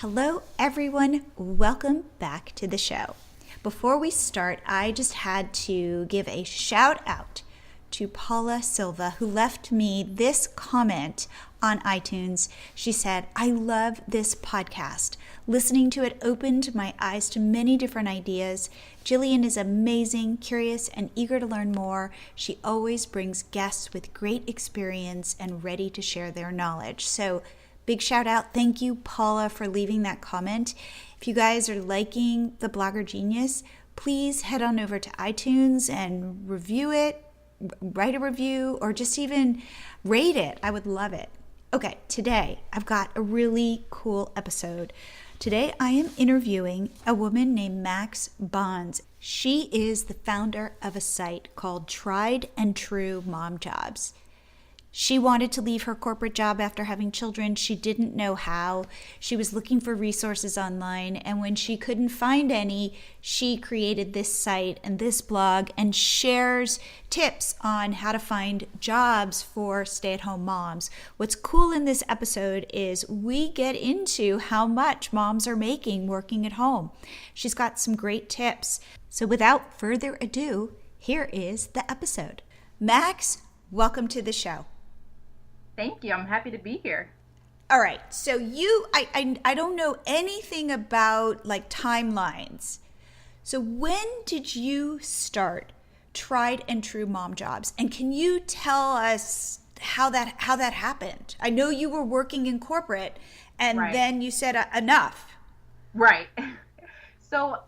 Hello, everyone. Welcome back to the show. Before we start, I just had to give a shout out to Paula Silva, who left me this comment on iTunes. She said, "I love this podcast. Listening to it opened my eyes to many different ideas. Jillian is amazing, curious, and eager to learn more. She always brings guests with great experience and ready to share their knowledge." So big shout out. Thank you, Paula, for leaving that comment. If you guys are liking the Blogger Genius, please head on over to iTunes and review it, write a review, or just even rate it. I would love it. Okay, today I've got a really cool episode. Today I am interviewing a woman named Max Bonds. She is the founder of a site called Tried and True Mom Jobs. She wanted to leave her corporate job after having children. She didn't know how. She was looking for resources online, and when she couldn't find any, she created this site and this blog and shares tips on how to find jobs for stay-at-home moms. What's cool in this episode is we get into how much moms are making working at home. She's got some great tips. So without further ado, here is the episode. Max, welcome to the show. Thank you. I'm happy to be here. All right. So I don't know anything about like timelines. So when did you start Tried and True Mom Jobs? And can you tell us how that happened? I know you were working in corporate and then you said enough. Right. So,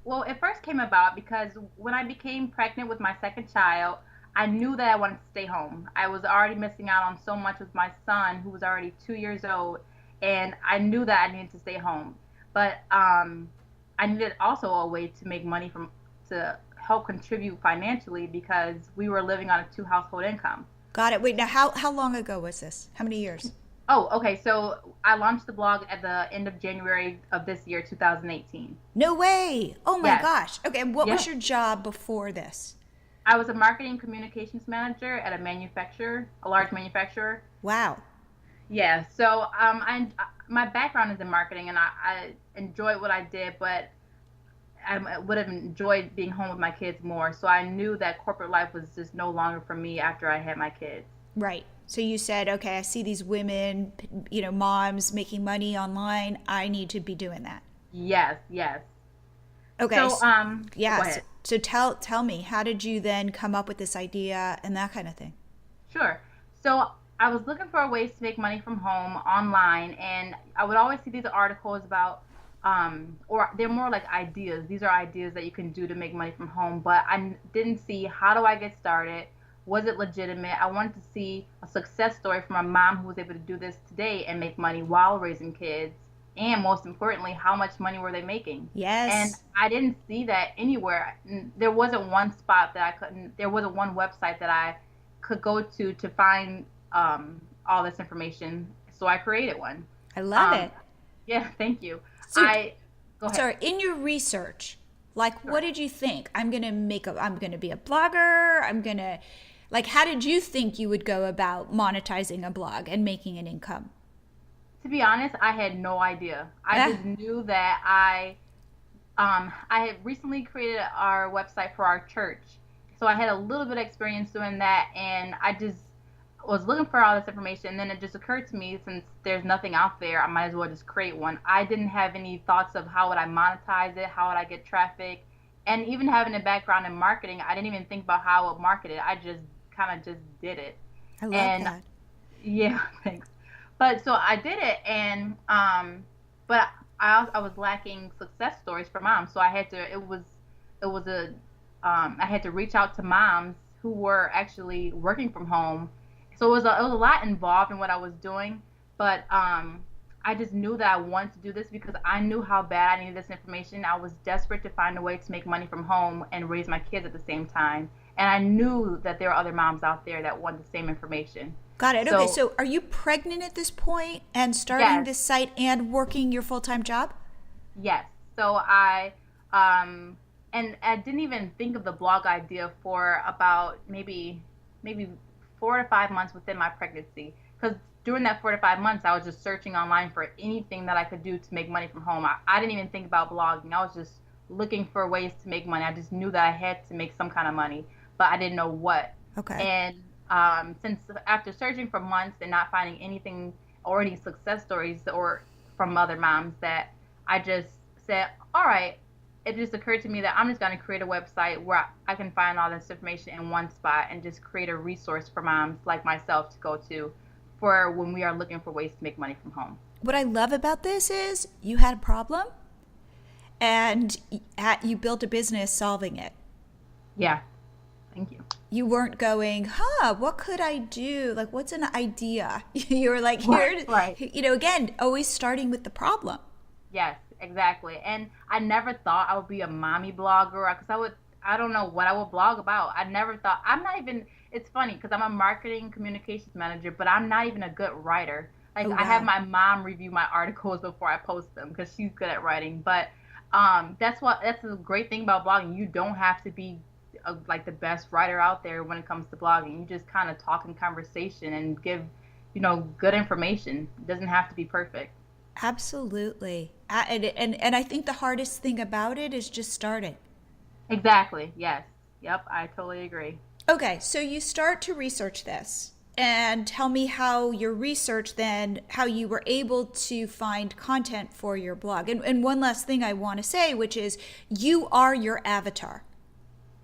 well, it first came about because when I became pregnant with my second child, I knew that I wanted to stay home. I was already missing out on so much with my son, who was already 2 years old, and I knew that I needed to stay home. But I needed also a way to make money to help contribute financially because we were living on a 2-household income. Got it. Wait, now how long ago was this? How many years? Oh, okay. So I launched the blog at the end of January of this year, 2018. No way. Oh my Yes. gosh. Okay, and what was Yes. your job before this? I was a marketing communications manager at a large manufacturer. Wow. Yeah, so my background is in marketing, and I enjoyed what I did, but I would have enjoyed being home with my kids more. So I knew that corporate life was just no longer for me after I had my kids. Right. So you said, okay, I see these women, moms making money online. I need to be doing that. Yes. Okay. So yeah. go ahead. So tell me, how did you then come up with this idea and that kind of thing? Sure. So I was looking for ways to make money from home online, and I would always see these articles about, or they're more like ideas. These are ideas that you can do to make money from home, but I didn't see how do I get started? Was it legitimate? I wanted to see a success story from a mom who was able to do this today and make money while raising kids. And most importantly, how much money were they making? Yes. And I didn't see that anywhere. There wasn't one spot there wasn't one website that I could go to find all this information. So I created one. I love it. Yeah, thank you. So, go ahead. Sorry, in your research, like, Sure. what did you think? I'm going to be a blogger. How did you think you would go about monetizing a blog and making an income? To be honest, I had no idea. I just knew that I had recently created our website for our church. So I had a little bit of experience doing that, and I just was looking for all this information, and then it just occurred to me, since there's nothing out there, I might as well just create one. I didn't have any thoughts of how would I monetize it, how would I get traffic, and even having a background in marketing, I didn't even think about how I would market it. I just kind of just did it. I love that. Yeah, thanks. But so I did it, and but I was lacking success stories for moms, so I had to reach out to moms who were actually working from home. So it was a lot involved in what I was doing, but I just knew that I wanted to do this because I knew how bad I needed this information. I was desperate to find a way to make money from home and raise my kids at the same time, and I knew that there were other moms out there that wanted the same information. Got it. Okay, so are you pregnant at this point and starting this site and working your full-time job? Yes. So I didn't even think of the blog idea for about maybe 4 to 5 months within my pregnancy, because during that 4 to 5 months, I was just searching online for anything that I could do to make money from home. I didn't even think about blogging. I was just looking for ways to make money. I just knew that I had to make some kind of money, but I didn't know what. Okay. And since after searching for months and not finding anything or any success stories or from other moms, that I just said, all right, it just occurred to me that I'm just going to create a website where I can find all this information in one spot and just create a resource for moms like myself to go to for when we are looking for ways to make money from home. What I love about this is you had a problem and you built a business solving it. Yeah. Thank you. You weren't going, what could I do? Like, what's an idea? You were like, here, right. Again, always starting with the problem. Yes, exactly. And I never thought I would be a mommy blogger because I don't know what I would blog about. I never thought, it's funny because I'm a marketing communications manager, but I'm not even a good writer. Like, Oh, wow. I have my mom review my articles before I post them because she's good at writing. But that's a great thing about blogging. You don't have to be like the best writer out there when it comes to blogging. You just kind of talk in conversation and give, good information. It doesn't have to be perfect. Absolutely. And I think the hardest thing about it is just starting. Exactly. Yes. Yep. I totally agree. Okay, so you start to research this and tell me how your research then, how you were able to find content for your blog. And one last thing I want to say, which is you are your avatar.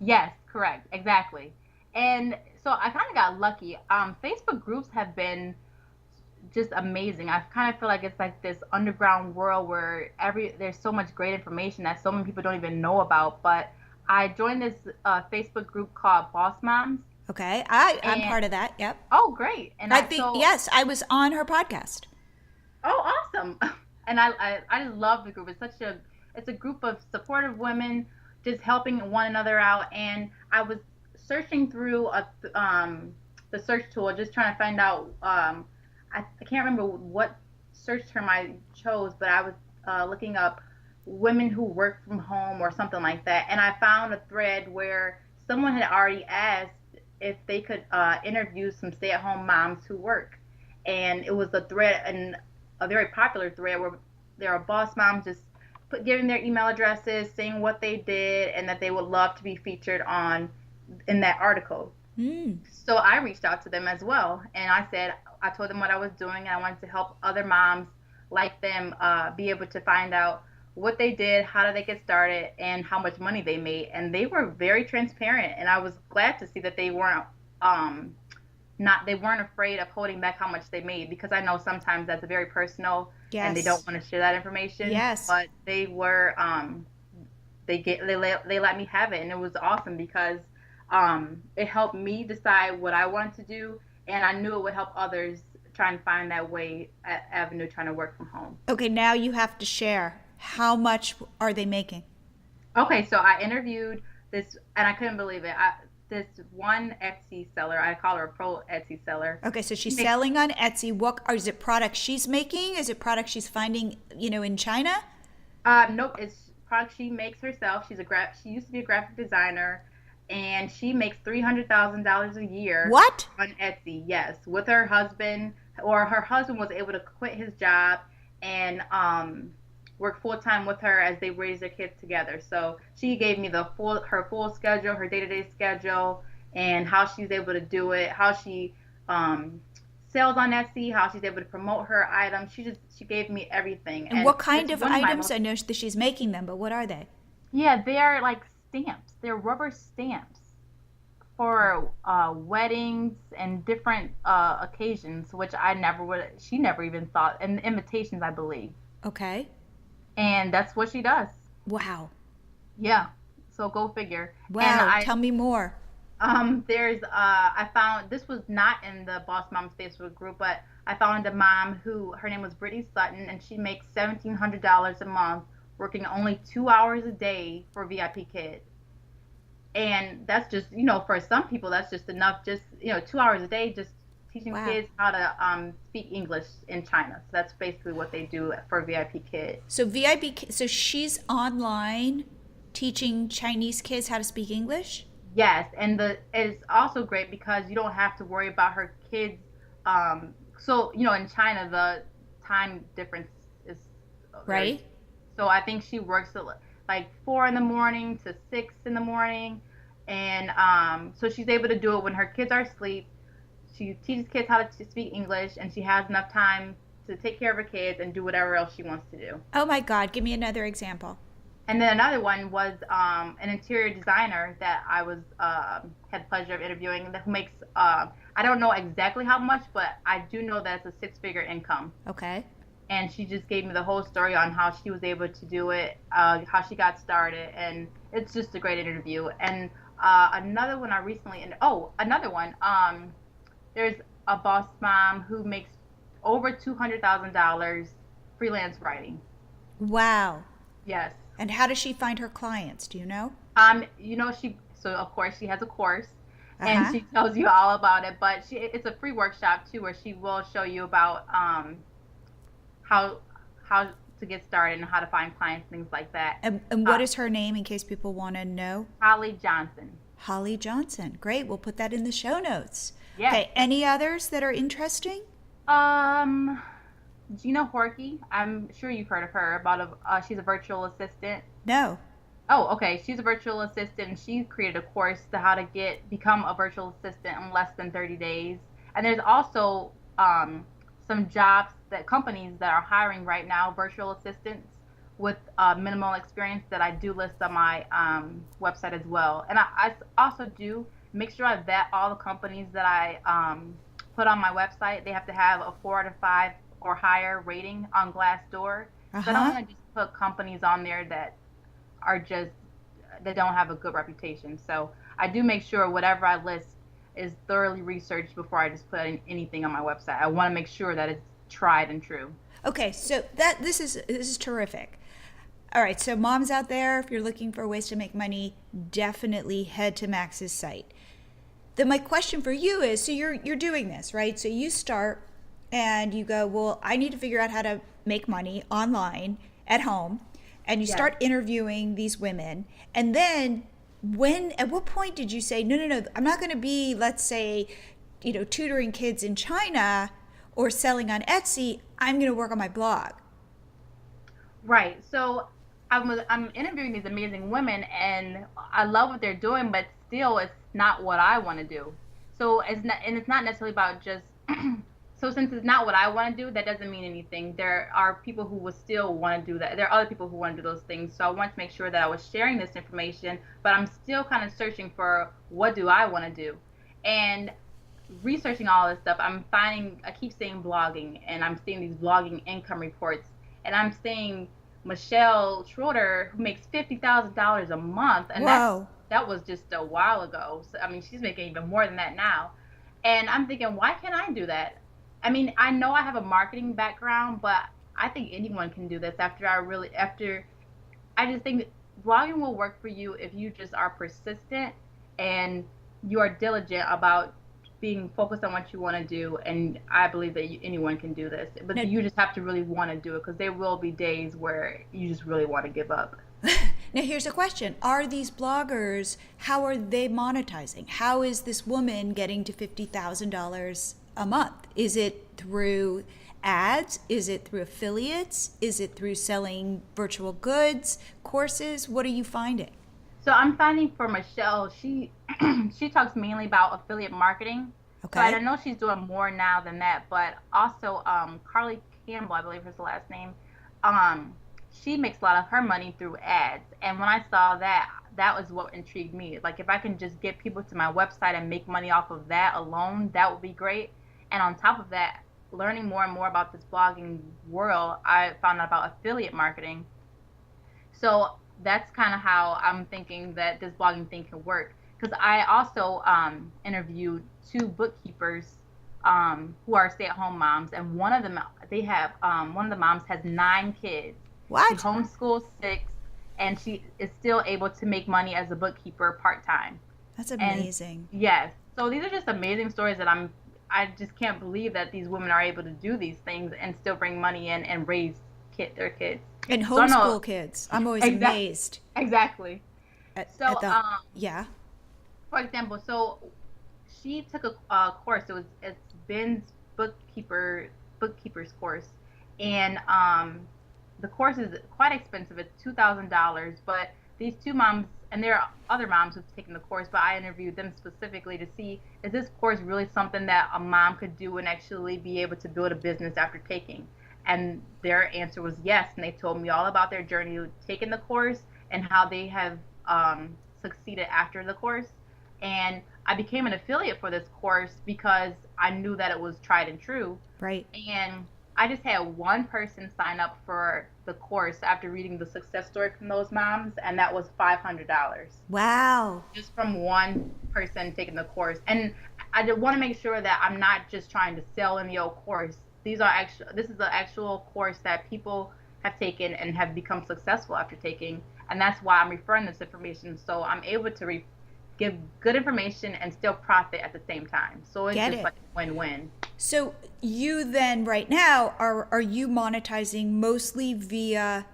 Yes, correct. Exactly. And so I kind of got lucky. Facebook groups have been just amazing. I kind of feel like it's like this underground world where there's so much great information that so many people don't even know about. But I joined this Facebook group called Boss Moms. Okay, I'm part of that. Yep. Oh, great. And yes, I was on her podcast. Oh, awesome. And I just love the group. It's a group of supportive women just helping one another out. And I was searching through the search tool, just trying to find out. I can't remember what search term I chose, but I was looking up women who work from home or something like that. And I found a thread where someone had already asked if they could interview some stay-at-home moms who work. And it was a thread, and a very popular thread, where there are boss moms just giving their email addresses, saying what they did, and that they would love to be featured in that article. So I reached out to them as well, and I told them what I was doing, and I wanted to help other moms like them be able to find out what they did, how did they get started, and how much money they made. And they were very transparent, and I was glad to see that they weren't afraid of holding back how much they made, because I know sometimes that's very personal. Yes. And they don't want to share that information. Yes. But they were they let me have it, and it was awesome because it helped me decide what I wanted to do, and I knew it would help others try and find that avenue trying to work from home. Okay, now you have to share. How much are they making? Okay, so I interviewed this, and I couldn't believe it. This one Etsy seller, I call her a pro Etsy seller. Okay, so she's selling on Etsy. Is it products she's making? Is it products she's finding, in China? Nope, it's products she makes herself. She used to be a graphic designer, and she makes $300,000 a year. What? On Etsy, yes, with her husband, or her husband was able to quit his job and work full-time with her as they raised their kids together. So she gave me her full schedule, her day-to-day schedule, and how she's able to do it, how she sells on Etsy, how she's able to promote her items. She gave me everything. And what kind of items? I know that she's making them, but what are they? Yeah, they are like stamps. They're rubber stamps for weddings and different occasions, which she never even thought, and invitations, I believe. Okay. And that's what she does. Wow. Yeah. So go figure. Wow. Tell me more. I found, this was not in the Boss Moms Facebook group, but I found a mom her name was Brittany Sutton, and she makes $1,700 a month working only 2 hours a day for VIPKid. And that's just, for some people, that's just enough, 2 hours a day, just teaching kids how to speak English in China. So that's basically what they do for VIPKid. So she's online teaching Chinese kids how to speak English? Yes, and it's also great because you don't have to worry about her kids So, in China, the time difference is very, Right? so I think she works at like 4 in the morning to 6 in the morning. And so she's able to do it when her kids are asleep. She teaches kids how to speak English, and she has enough time to take care of her kids and do whatever else she wants to do. Oh my God, give me another example. And then another one was an interior designer that I was had the pleasure of interviewing who makes I don't know exactly how much, but I do know that it's a six-figure income. Okay. And she just gave me the whole story on how she was able to do it, how she got started, and it's just a great interview. And another one I recently, another one, there's a boss mom who makes over $200,000 freelance writing. Wow. Yes. And how does she find her clients? Do you know? So of course she has a course, Uh and huh. she tells you all about it. But it's a free workshop too, where she will show you about how how to get started and how to find clients, things like that. And what Uh, is her name in case people want to know? Holly Johnson. Holly Johnson. Great. We'll put that in the show notes. Yes. Okay. Any others that are interesting? Um, Gina Horkey. I'm sure you've heard of her. She's a virtual assistant. No. Oh, okay. She's a virtual assistant, and she created a course to how to become a virtual assistant in less than 30 days. And there's also some jobs that companies that are hiring right now, virtual assistants with minimal experience that I do list on my website as well. And I also do make sure I vet all the companies that I put on my website. They have to have a 4 out of 5 or higher rating on Glassdoor. Uh So I don't huh. want to just put companies on there are just that don't have a good reputation. So I do make sure whatever I list is thoroughly researched before I just put anything on my website. I want to make sure that it's tried and true. Okay. So this is terrific. All right. So moms out there, if you're looking for ways to make money, definitely head to Max's site. Then my question for you is, so you're doing this, right? So you start and you go, well, I need to figure out how to make money online at home, and you Yes. start interviewing these women, and then at what point did you say, no, no, no, I'm not going to be, let's say, tutoring kids in China or selling on Etsy. I'm going to work on my blog. Right. So I'm interviewing these amazing women, and I love what they're doing, but still, it's not what I want to do. So it's not necessarily about just. So since it's not what I want to do, that doesn't mean anything. There are people who will still want to do that. There are other people who want to do those things. So I want to make sure that I was sharing this information, but I'm still kind of searching for what do I want to do, and researching all this stuff. I keep saying blogging, and I'm seeing these blogging income reports, and I'm seeing Michelle Schroeder, who makes $50,000 a month, and Whoa. that was just a while ago. So, I mean, she's making even more than that now, and I'm thinking, why can't I do that? I mean, I know I have a marketing background, but I think anyone can do this. I just think blogging will work for you if you just are persistent and you are diligent about being focused on what you want to do. And I believe that anyone can do this, but Now, you just have to really want to do it, because there will be days where you just really want to give up. now here's a question. Are these bloggers, how are they monetizing? How is this woman getting to $50,000 a month? Is it through ads? Is it through affiliates? Is it through selling virtual goods, courses? What are you finding? So I'm finding for Michelle, she she talks mainly about affiliate marketing. So I Okay. don't know if she's doing more now than that, but also Carly Campbell, I believe is the last name. Um, she makes a lot of her money through ads, and when I saw that, that was what intrigued me. Like if I can just get people to my website and make money off of that alone, that would be great. And on top of that, learning more and more about this blogging world, I found out about affiliate marketing. So that's kind of how I'm thinking that this blogging thing can work. Because I also interviewed two bookkeepers who are stay-at-home moms, and one of the moms has 9 kids. She What? homeschools 6, and she is still able to make money as a bookkeeper part-time. That's And amazing. yes, so these are just amazing stories that I just can't believe that these women are able to do these things and still bring money in and raise their kids. And So I know homeschool kids. I'm always exactly. amazed Exactly. So, at the, yeah. for example, so she took a course. It's been bookkeeper's course, and the course is quite expensive. It's $2,000, but these two moms, and there are other moms who've taken the course, but I interviewed them specifically to see, is this course really something that a mom could do and actually be able to build a business after taking? And their answer was yes, and they told me all about their journey taking the course and how they have succeeded after the course. And I became an affiliate for this course because I knew that it was tried and true. Right. And I just had one person sign up for the course after reading the success story from those moms, and that was $500. Wow. Just from one person taking the course. And I want to make sure that I'm not just trying to sell any old course. This is the actual course that people have taken and have become successful after taking, and that's why I'm referring this information, so I'm able to give good information and still profit at the same time. So it's just like a win-win. So you then right now are you monetizing mostly via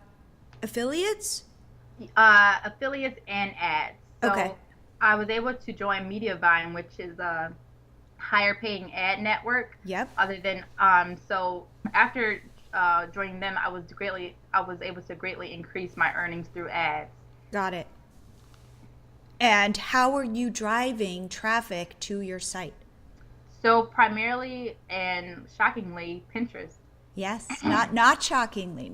affiliates? Affiliates and ads. So okay. I was able to join MediaVine, which is a higher paying ad network. Yep. Other than so after joining them, I was able to greatly increase my earnings through ads. Got it. And how are you driving traffic to your site? So primarily and shockingly, Pinterest. Yes, not shockingly.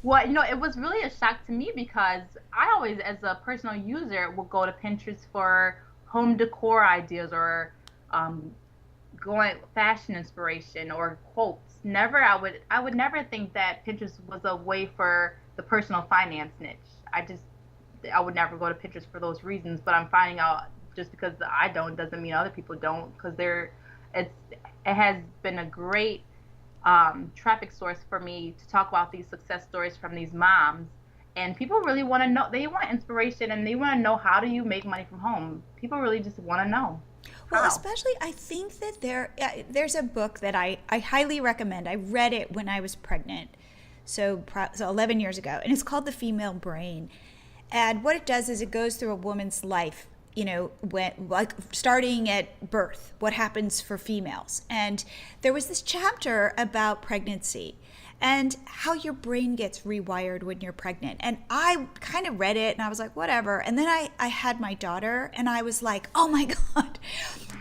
Well, it was really a shock to me because I always, as a personal user, will go to Pinterest for home decor ideas or going fashion inspiration or quotes. I would never think that Pinterest was a way for the personal finance niche. I would never go to Pinterest for those reasons, but I'm finding out just because I don't doesn't mean other people don't, because it has been a great traffic source for me to talk about these success stories from these moms, and people really want to know. They want inspiration and they want to know, how do you make money from home? People really just want to know. Well, especially I think that there's a book that I highly recommend. I read it when I was pregnant, so 11 years ago, and it's called The Female Brain. And what it does is it goes through a woman's life, starting at birth, what happens for females. And there was this chapter about pregnancy and how your brain gets rewired when you're pregnant. And I kind of read it and I was like, whatever. And then I had my daughter and I was like, oh my God,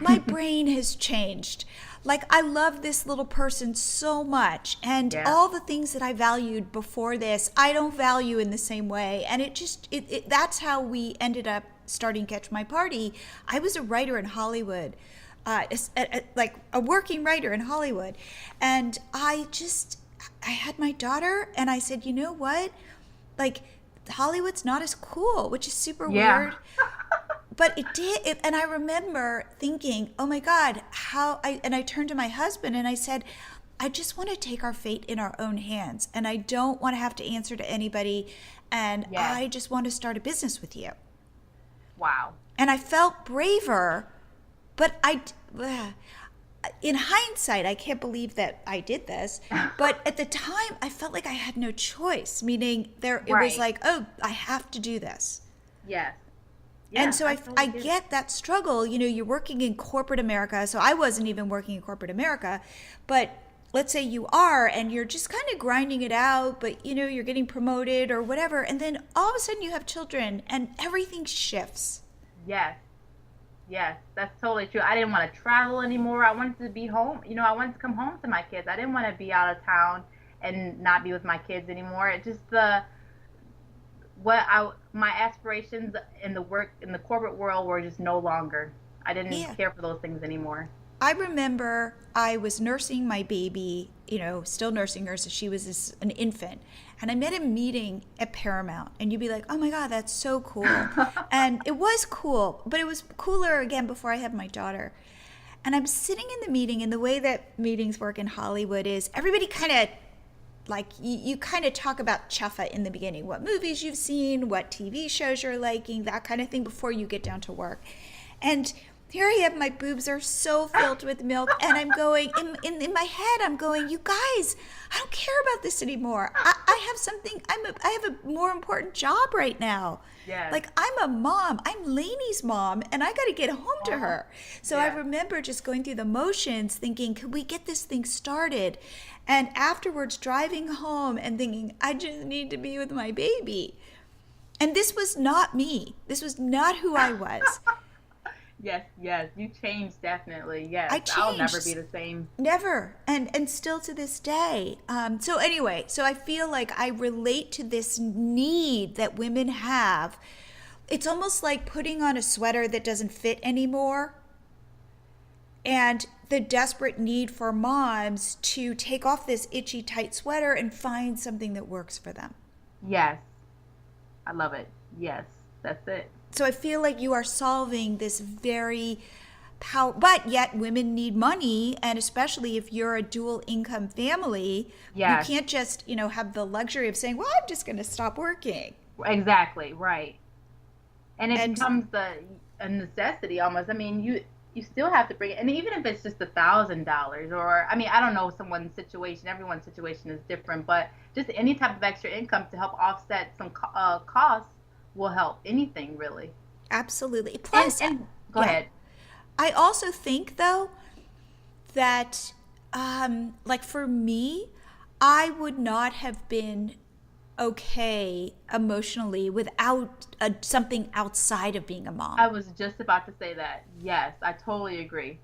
my brain has changed. Like, I love this little person so much, and all the things that I valued before this, I don't value in the same way. And that's how we ended up starting Catch My Party. I was a writer in Hollywood, like a working writer in Hollywood. And I had my daughter, and I said, you know what? Like, Hollywood's not as cool, which is super weird. But it did, and I remember thinking, oh my God, and I turned to my husband and I said, I just want to take our fate in our own hands, and I don't want to have to answer to anybody, and I just want to start a business with you. Wow. And I felt braver, but in hindsight, I can't believe that I did this, but at the time, I felt like I had no choice, meaning it was like, oh, I have to do this. Yes. Yeah, and so I get that struggle. You're working in corporate America. So I wasn't even working in corporate America. But let's say you are, and you're just kind of grinding it out, but you're getting promoted or whatever. And then all of a sudden you have children and everything shifts. Yes, that's totally true. I didn't want to travel anymore. I wanted to be home. I wanted to come home to my kids. I didn't want to be out of town and not be with my kids anymore. It just my aspirations in the corporate world were just no longer. I didn't care for those things anymore. I remember I was nursing my baby, still nursing her, so she was an infant. And I met a meeting at Paramount, and you'd be like, oh my God, that's so cool. And it was cool, but it was cooler again before I had my daughter. And I'm sitting in the meeting, and the way that meetings work in Hollywood is everybody kind of, like, you kind of talk about chuffa in the beginning, what movies you've seen, what TV shows you're liking, that kind of thing before you get down to work. And here I am, my boobs are so filled with milk, and I'm going, in my head, I'm going, you guys, I don't care about this anymore. I I have a more important job right now. Yes. Like, I'm a mom. I'm Lainey's mom, and I got to get home to her. So I Yeah. remember just going through the motions thinking, could we get this thing started? And afterwards driving home and thinking, I just need to be with my baby. And this was not me. This was not who I was. Yes, yes. You changed definitely. I Yes. I'll never be changed. the same. Never. And still to this day. So anyway, so I feel like I relate to this need that women have. It's almost like putting on a sweater that doesn't fit anymore, and the desperate need for moms to take off this itchy tight sweater and find something that works for them. Yes. I love it. Yes. That's it. So I feel like you are solving this very power, but yet women need money, and especially if you're a dual income family, you Yes. can't just, have the luxury of saying, "Well, I'm just going to stop working." Exactly. Right. And it And becomes a necessity almost. I mean, you still have to bring it, and even if it's just $1,000, or I mean, I don't know someone's situation. Everyone's situation is different, but just any type of extra income to help offset some costs will help. Anything really. absolutely. And Plus, and go yeah. ahead. I also think though that like for me, I would not have been okay emotionally without something outside of being a mom. I was just about to say that. Yes, I totally agree.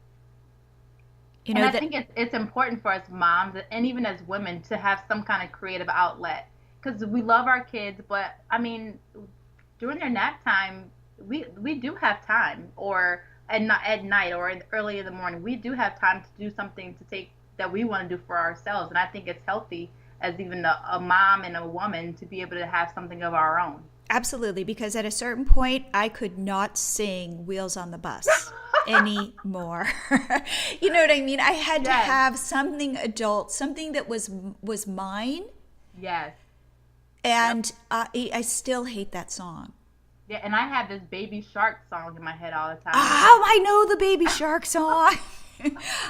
You And know I that think it's important for us moms and even as women to have some kind of creative outlet because we love our kids, but I mean, during their nap time, we do have time, or at night or early in the morning, we do have time to do something to take that we want to do for ourselves. And I think it's healthy as even a mom and a woman to be able to have something of our own. absolutely, because at a certain point I could not sing Wheels on the Bus anymore. You know what I mean? I had to Yes, have something adult, something that was mine, yes, yep. and I still hate that song. Yeah, and I have this Baby Shark song in my head all the time. Oh, I know the Baby Shark song.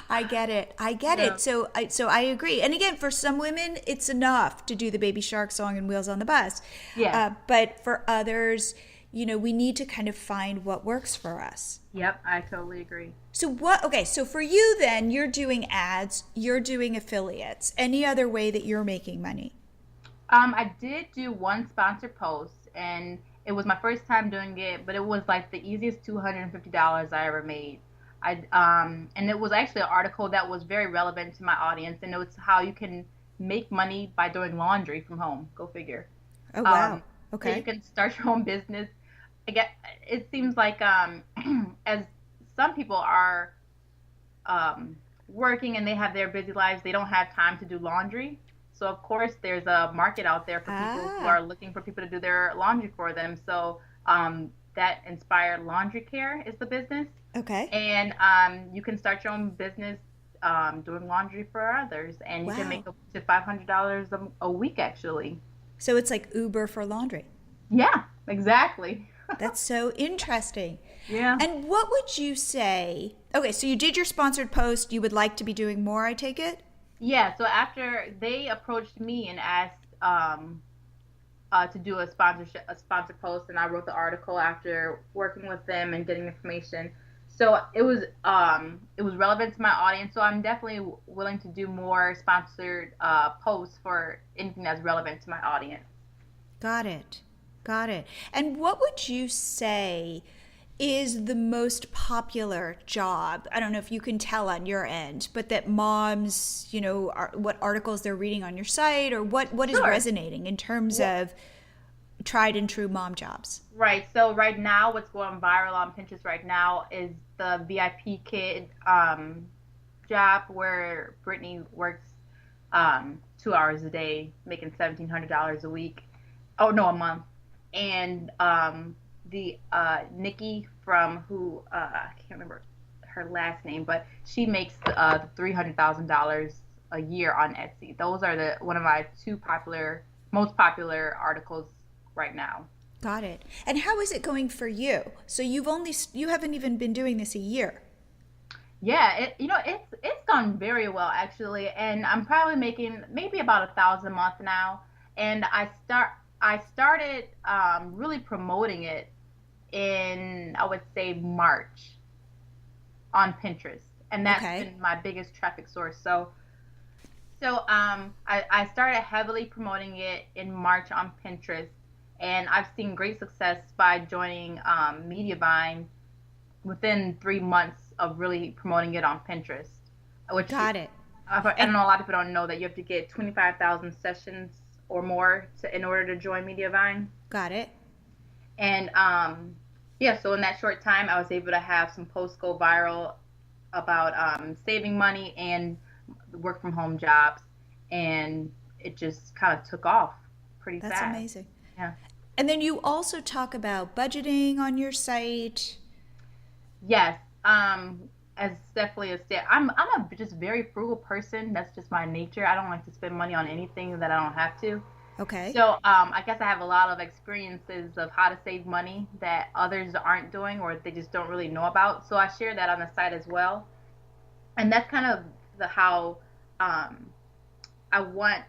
I get it. I get Yeah, it. So I agree. And again, for some women, it's enough to do the Baby Shark song and Wheels on the Bus. yes, But for others, we need to kind of find what works for us. yep, I totally agree. So what? Okay, so for you then, you're doing ads, you're doing affiliates. Any other way that you're making money? I did do one sponsored post, and it was my first time doing it, but it was like the easiest $250 I ever made. And it was actually an article that was very relevant to my audience, and it was how you can make money by doing laundry from home. Go figure. Oh, wow. Um, so you Okay. can start your own business. I get, it seems like as some people are working and they have their busy lives, they don't have time to do laundry. So of course there's a market out there for people who Ah, are looking for people to do their laundry for them. So that Inspired Laundry Care is the business, okay. and you can start your own business doing laundry for others, and you can make Wow. up to $500 a week actually. So it's like Uber for laundry. Yeah, exactly. That's so interesting. Yeah. And what would you say? Okay, so you did your sponsored post. You would like to be doing more, I take it? Yeah, so after they approached me and asked to do a sponsored post, and I wrote the article after working with them and getting information. So it was relevant to my audience. So I'm definitely willing to do more sponsored posts for anything that's relevant to my audience. Got it. Got it. And what would you say is the most popular job? I don't know if you can tell on your end, but that moms, what articles they're reading on your site, or what is Sure. resonating in terms Well, of tried and true mom jobs. right. So right now, what's going viral on Pinterest right now is the VIPKid job where Brittany works 2 hours a day, making $1,700 a week. Oh no, a month. And the Nikki from who I can't remember her last name, but she makes $300,000 a year on Etsy. Those are the one of my most popular articles right now. Got it. And how is it going for you? So you haven't even been doing this a year. Yeah, it's gone very well actually, and I'm probably making maybe about 1,000 a month now. and I started really promoting it in, I would say, March on Pinterest, and that's Okay. been my biggest traffic source. I started heavily promoting it in March on Pinterest, and I've seen great success by joining MediaVine within 3 months of really promoting it on Pinterest. Which Got it. I And don't know, a lot of people don't know that you have to get 25,000 sessions or more in order to join MediaVine. got it. And yeah, so in that short time, I was able to have some posts go viral about saving money and work from home jobs, and it just kind of took off pretty That's fast. amazing. Yeah. And then you also talk about budgeting on your site. Yes. As definitely a step. I'm a just very frugal person. That's just my nature. I don't like to spend money on anything that I don't have to. Okay. So I guess I have a lot of experiences of how to save money that others aren't doing or they just don't really know about. So I share that on the site as well. And that's kind of how um, I want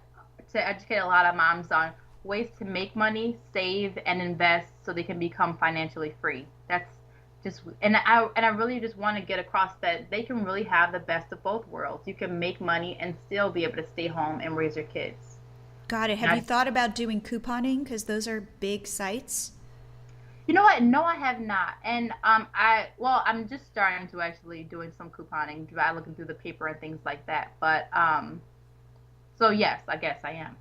to educate a lot of moms on ways to make money, save, and invest so they can become financially free. That's just, and I really just want to get across that they can really have the best of both worlds. You can make money and still be able to stay home and raise your kids. Got it. And Have you I, thought about doing couponing? Because those are big sites. you know what? No, I have not. And I'm just starting to actually doing some couponing by looking through the paper and things like that. But so yes, I guess I am.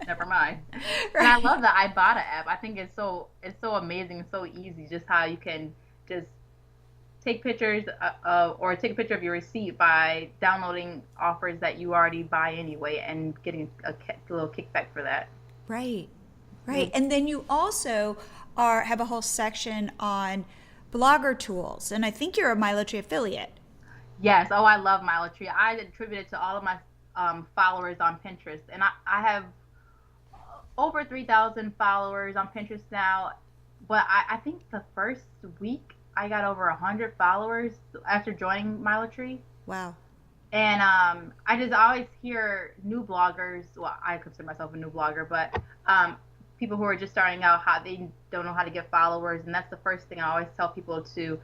Never mind. And I Right. love the Ibotta app. I think it's so amazing, so easy. Just how you can just take pictures or take a picture of your receipt by downloading offers that you already buy anyway and getting a little kickback for that. Right. Right. Mm. And then you also have a whole section on blogger tools. And I think you're a MiloTree affiliate. Yes. Oh, I love MiloTree. I attribute it to all of my followers on Pinterest, and I have over 3,000 followers on Pinterest now. But I think the first week I got over 100 followers after joining MiloTree. Wow. And I just always hear new bloggers. Well, I consider myself a new blogger, but people who are just starting out, how they don't know how to get followers, and that's the first thing I always tell people to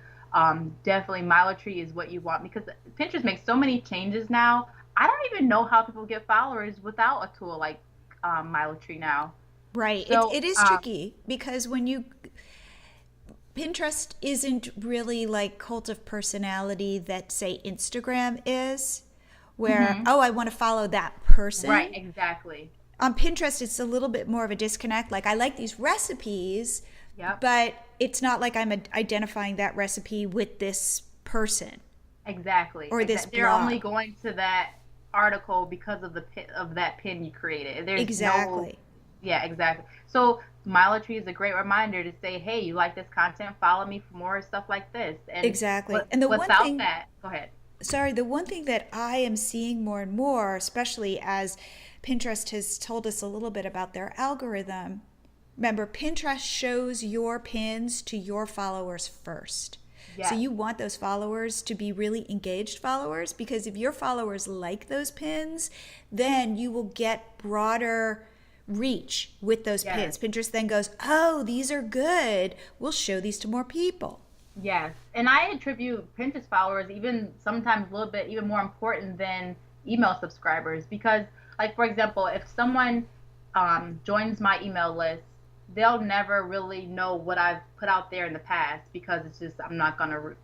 definitely MiloTree is what you want because Pinterest makes so many changes now. I don't even know how people get followers without a tool like MiloTree now. Right. So It is tricky because when you Pinterest isn't really like cult of personality that say Instagram is, where, mhm. oh, I want to follow that person. Right, exactly. On Pinterest, it's a little bit more of a disconnect. Like, I like these recipes, Yep. but it's not like I'm identifying that recipe with this person Exactly. or this Exactly. They're only blog. going to that article because of of that pin you created. There's no, Exactly. yeah, exactly. So MiloTree is a great reminder to say, hey, you like this content? Follow me for more stuff like this. And Exactly. And the one without thing, that, go ahead. sorry, the one thing that I am seeing more and more, especially as Pinterest has told us a little bit about their algorithm. Remember, Pinterest shows your pins to your followers first. So Yes. you want those followers to be really engaged followers because if your followers like those pins, then you will get broader reach with those Yes. pins. Pinterest then goes, oh, these are good. We'll show these to more people. Yes, and I attribute Pinterest followers even sometimes a little bit even more important than email subscribers because, like for example, if someone joins my email list, they'll never really know what I've put out there in the past because it's just I'm not gonna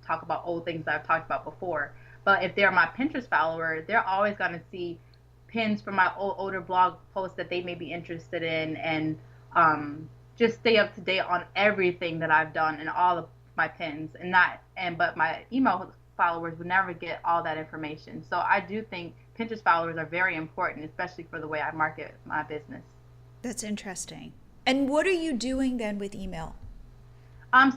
talk about old things that I've talked about before. But if they're my Pinterest follower, they're always gonna see pins from my older blog posts that they may be interested in and just stay up to date on everything that I've done and all of my pins and not and but my email followers would never get all that information. So I do think Pinterest followers are very important, especially for the way I market my business. That's interesting. And what are you doing then with email?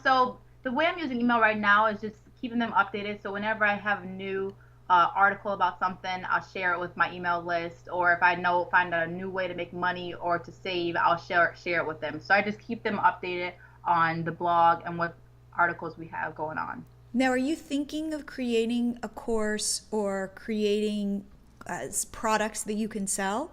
So the way I'm using email right now is just keeping them updated. So whenever I have a new article about something, I'll share it with my email list. Or if I find a new way to make money or to save, I'll share it with them. So I just keep them updated on the blog and what articles we have going on. Now, are you thinking of creating a course or creating products that you can sell?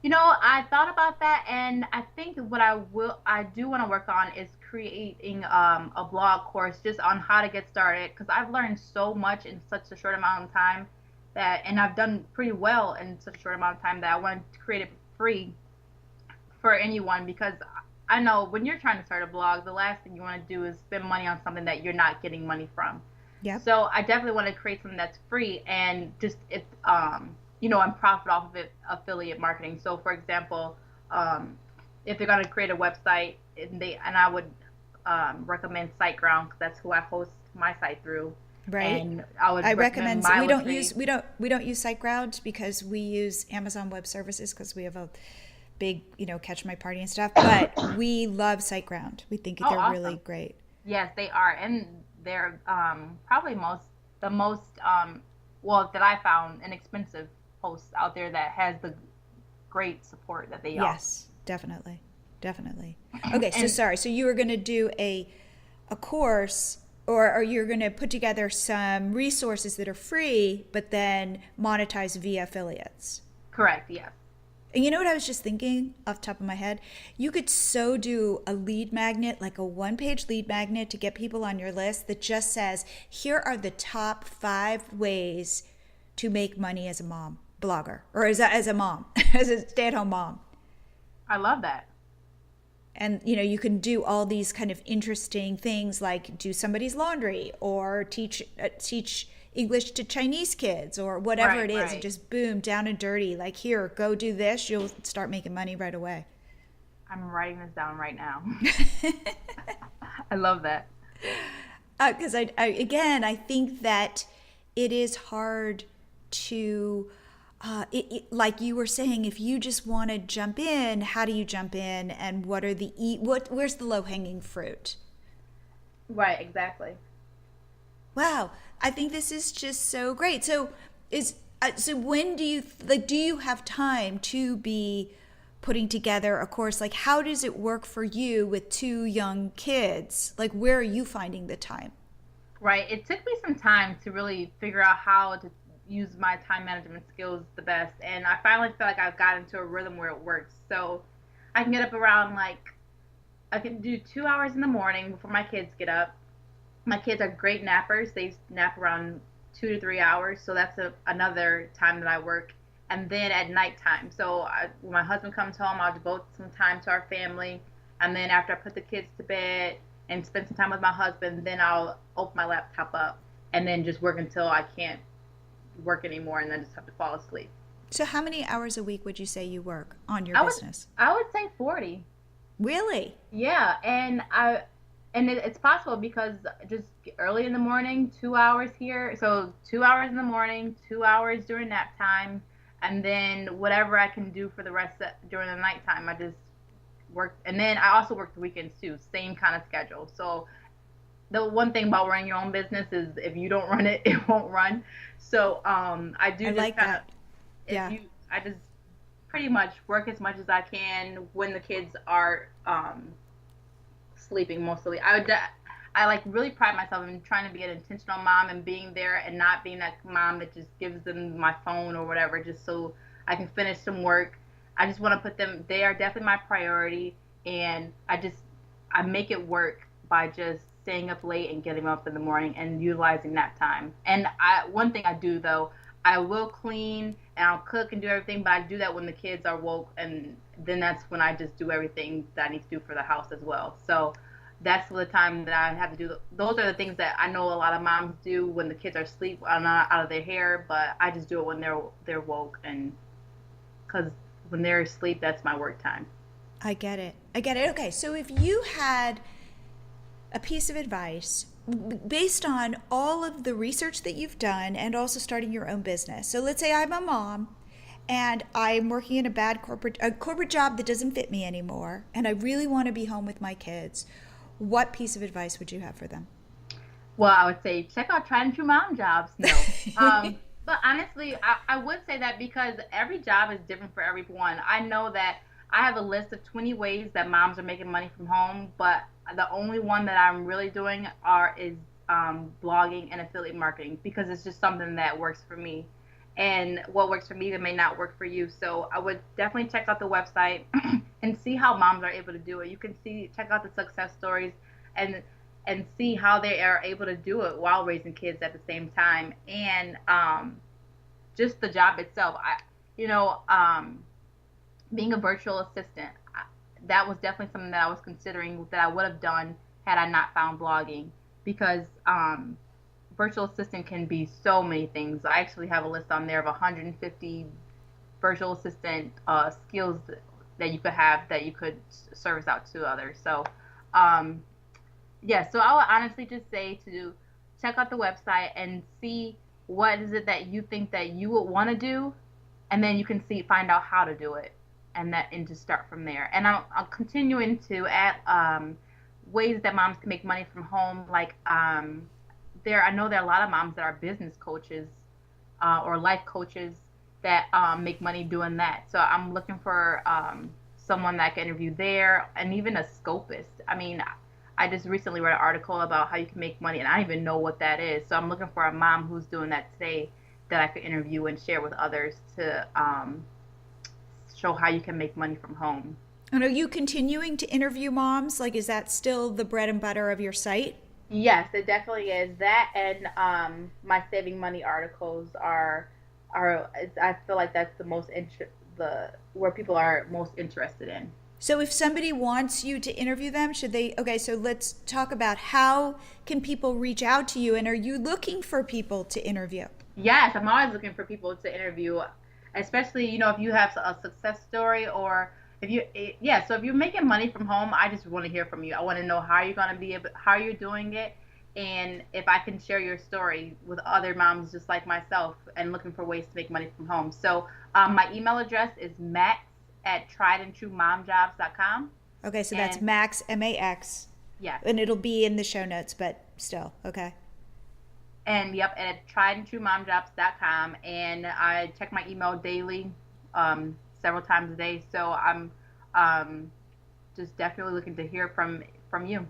I thought about that, and I think what I do want to work on is creating a blog course just on how to get started, because I've learned so much in such a short amount of time and I've done pretty well in such a short amount of time that I want to create it free for anyone, because I know when you're trying to start a blog, the last thing you want to do is spend money on something that you're not getting money from. Yep. So I definitely want to create something that's free and just and profit off of it, affiliate marketing. So for example, if they're going to create a website, and I would recommend SiteGround, because that's who I host my site through. Right. And I would I recommend recommend we don't MiloTree. use we don't use SiteGround because we use Amazon Web Services because we have a big, catch my party and stuff. But we love SiteGround. We think Oh, they're really awesome. great. Yes, they are, and they're probably the most well, that I found, inexpensive host out there that has the great support that they offer. Yes, definitely. Definitely. Okay, so And sorry. So you were going to do a course, or you're going to put together some resources that are free but then monetize via affiliates. correct, yes. And you know what I was just thinking off the top of my head? You could so do a lead magnet, like a one-page lead magnet to get people on your list that just says, here are the top 5 ways to make money as a mom blogger, or as a mom, as a stay-at-home mom. I love that. And you can do all these kind of interesting things like do somebody's laundry or teach English to Chinese kids or whatever Right, it is, and right. just boom, down and dirty, like, here, go do this, you'll start making money right away. I'm writing this down right now. I love that. Because again, I think that it is hard to like you were saying, if you just want to jump in, how do you jump in, and what are where's the low hanging fruit? Right, exactly. Wow, I think this is just so great. So when do you like do you have time to be putting together a course? Like, how does it work for you with 2 young kids? Like, where are you finding the time? Right. It took me some time to really figure out how to use my time management skills the best. And I finally feel like I've got into a rhythm where it works. So I can get up around, like, I can do 2 hours in the morning before my kids get up. My kids are great nappers. They nap around 2 to 3 hours. So that's another time that I work. And then at nighttime. So when my husband comes home, I'll devote some time to our family. And then after I put the kids to bed and spend some time with my husband, then I'll open my laptop up and then just work until I can't work anymore, and then just have to fall asleep. So how many hours a week would you say you work on your I would business? I would say 40. Really? Yeah, it's possible because just early in the morning, 2 hours here. So 2 hours in the morning, 2 hours during nap time, and then whatever I can do for the during the nighttime, I just work. And then I also work the weekends too, same kind of schedule. So the one thing about running your own business is if you don't run it, it won't run. So I I do just like kind of that. if Yeah. you I just pretty much work as much as I can when the kids are sleeping mostly. I like really pride myself in trying to be an intentional mom and being there and not being that mom that just gives them my phone or whatever just so I can finish some work. I just want to put them, they are definitely my priority, and I make it work by just staying up late and getting up in the morning and utilizing that time. And one thing I do though, I will clean and I'll cook and do everything, but I do that when the kids are woke, and then that's when I just do everything that I need to do for the house as well. So that's the time that I have to do. Those are the things that I know a lot of moms do when the kids are asleep, are not out of their hair, but I just do it when they're woke, and because when they're asleep, that's my work time. I get it. I get it. Okay, so if you had a piece of advice based on all of the research that you've done and also starting your own business. So let's say I'm a mom and I'm working in a corporate job that doesn't fit me anymore, and I really want to be home with my kids. What piece of advice would you have for them? Well, I would say check out trying to mom jobs. No. But honestly, I would say that because every job is different for everyone. I know that I have a list of 20 ways that moms are making money from home, but the only one that I'm really doing is blogging and affiliate marketing, because it's just something that works for me. and what works for me that may not work for you. So I would definitely check out the website and see how moms are able to do it. You can check out the success stories and see how they are able to do it while raising kids at the same time. And just the job itself, you know, being a virtual assistant, that was definitely something that I was considering that I would have done had I not found blogging, because virtual assistant can be so many things. I actually have a list on there of 150 virtual assistant skills that you could have that you could service out to others. So, yeah, so I would honestly just say to check out the website and see what is it that you think that you would want to do, and then you can find out how to do it, and just start from there. And I'm continuing to add ways that moms can make money from home. Like I know there are a lot of moms that are business coaches or life coaches that make money doing that. So I'm looking for someone that I can interview there, and even a scopist. I mean, I just recently read an article about how you can make money, and I don't even know what that is. So I'm looking for a mom who's doing that today that I could interview and share with others to show how you can make money from home. And are you continuing to interview moms? Like, is that still the bread and butter of your site? Yes, it definitely is. That and my saving money articles are I feel like that's the most where people are most interested in. So if somebody wants you to interview them, okay, so let's talk about how can people reach out to you, and are you looking for people to interview? Yes, I'm always looking for people to interview, especially, if you have a success story, or so if you're making money from home, I just want to hear from you. I want to know how you're doing it, and if I can share your story with other moms just like myself and looking for ways to make money from home. So my email address is max@tridandtruemomjobs.com. Okay, so that's Max, MAX. Yes. And it'll be in the show notes, but still, okay. And at tridandtruemomjobs.com, and I check my email daily, several times a day. So I'm just definitely looking to hear from you.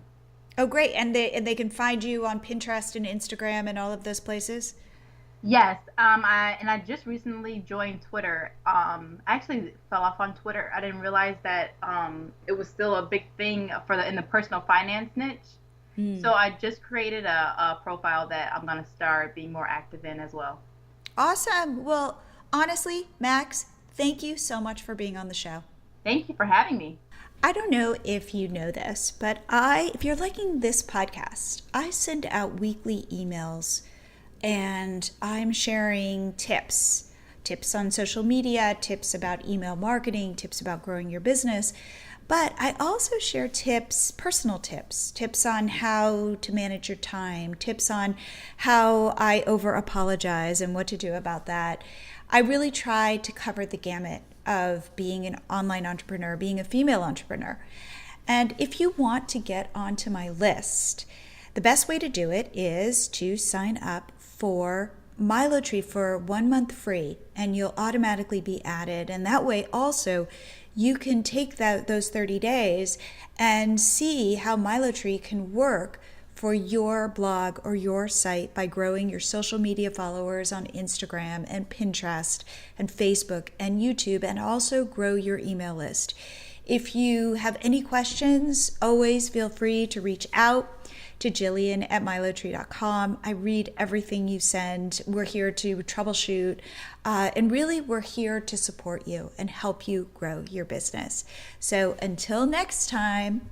Oh, great. And they can find you on Pinterest and Instagram and all of those places? Yes. I just recently joined Twitter. I actually fell off on Twitter. I didn't realize that it was still a big thing in the personal finance niche. So I just created a profile that I'm going to start being more active in as well. Awesome. Well, honestly, Max, thank you so much for being on the show. Thank you for having me. I don't know if you know this, but if you're liking this podcast, I send out weekly emails, and I'm sharing tips on social media, tips about email marketing, tips about growing your business. But I also share personal tips on how to manage your time, tips on how I over apologize and what to do about that. I really try to cover the gamut of being an online entrepreneur, being a female entrepreneur. And if you want to get onto my list, the best way to do it is to sign up for MiloTree for 1 month free, and you'll automatically be added. And that way also you can take those 30 days and see how MiloTree can work for your blog or your site by growing your social media followers on Instagram and Pinterest and Facebook and YouTube, and also grow your email list. If you have any questions, always feel free to reach out to Jillian at MiloTree.com. I read everything you send. We're here to troubleshoot, and really we're here to support you and help you grow your business. So until next time.